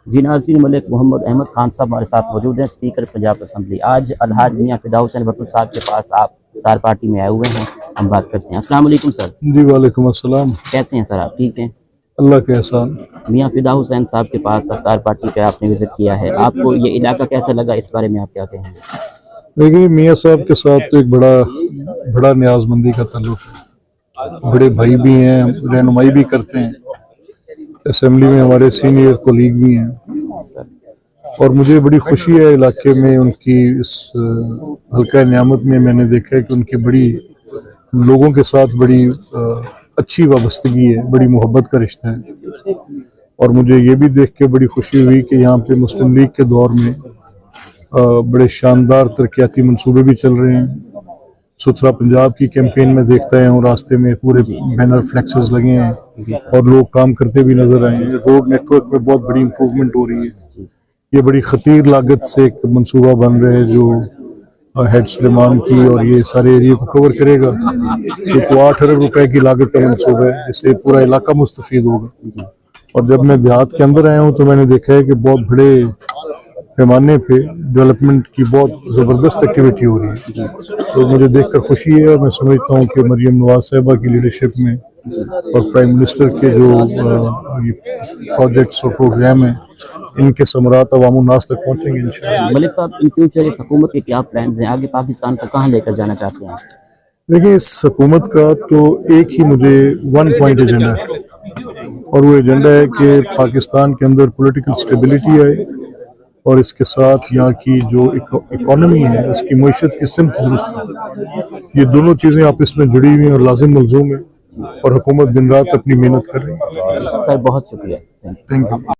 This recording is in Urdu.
جی ناظرین، ملک محمد احمد خان صاحب ہمارے ساتھ موجود ہیں، اسپیکر پنجاب اسمبلی۔ آج الحاج میاں فدا حسین بھٹو صاحب کے پاس آپ افطار پارٹی میں آئے ہوئے ہیں، ہم بات کرتے ہیں۔ السلام علیکم سر۔ جی وعلیکم السلام۔ کیسے ہیں سر آپ؟ ٹھیک ہیں؟ اللہ کے احسان۔ میاں فدا حسین صاحب کے پاس افطار پارٹی پہ آپ نے وزٹ کیا ہے، آپ کو یہ علاقہ کیسا لگا؟ اس بارے میں آپ کیا کہیں گے؟ دیکھیے، میاں صاحب کے ساتھ تو ایک بڑا نیاز مندی کا تعلق ہے، بڑے بھائی بھی ہیں، رہنمائی بھی کرتے ہیں، اسمبلی میں ہمارے سینئر کولیگ بھی ہیں، اور مجھے بڑی خوشی ہے علاقے میں ان کی اس حلقہ نعمت میں نے دیکھا ہے کہ ان کی بڑی لوگوں کے ساتھ بڑی اچھی وابستگی ہے، بڑی محبت کا رشتہ ہے، اور مجھے یہ بھی دیکھ کے بڑی خوشی ہوئی کہ یہاں پہ مسلم لیگ کے دور میں بڑے شاندار ترقیاتی منصوبے بھی چل رہے ہیں۔ ستھرا پنجاب کی کیمپین میں دیکھتا ہے ہوں، راستے میں پورے بینر فلیکسز لگے ہیں اور لوگ کام کرتے بھی نظر آئے ہیں۔ روڈ نیٹ ورک میں بہت بڑی امپروومنٹ ہو رہی ہے۔ یہ بڑی خطیر لاگت سے ایک منصوبہ بن رہے ہیں جو ہیڈ سلیمان کی اور یہ سارے ایریے کو کور کرے گا۔ یہ 8 ارب روپے کی لاگت کا منصوبہ ہے، اس سے پورا علاقہ مستفید ہوگا۔ اور جب میں دیہات کے اندر آیا ہوں تو میں نے دیکھا ہے کہ بہت بڑے پیمانے پہ ڈیولپمنٹ کی بہت زبردست ایکٹیویٹی ہو رہی ہے، تو مجھے دیکھ کر خوشی ہے، اور میں سمجھتا ہوں کہ مریم نواز صاحبہ کی لیڈرشپ میں اور پرائم منسٹر کے جو پروجیکٹس اور پروگرام ہیں، ان کے ثمرات عوام الناس تک پہنچیں گے انشاءاللہ۔ ملک صاحب، ان فیوچر اس حکومت کے کیا پلانز ہیں؟ آگے پاکستان کو کہاں لے کر جانا چاہتے ہیں؟ دیکھیں، اس حکومت کا تو ایک ہی مجھے 1 پوائنٹ ایجنڈا ہے، اور وہ ایجنڈا ہے کہ پاکستان کے اندر پولیٹیکل سٹیبلٹی آئے، اور اس کے ساتھ یہاں کی جو اکانومی ہے، اس کی معیشت کی سمت درست ہے۔ یہ دونوں چیزیں آپس میں جڑی ہوئی ہیں اور لازم ملزوم ہیں، اور حکومت دن رات اپنی محنت کر رہی ہے۔ سر بہت شکریہ، تھینک یو۔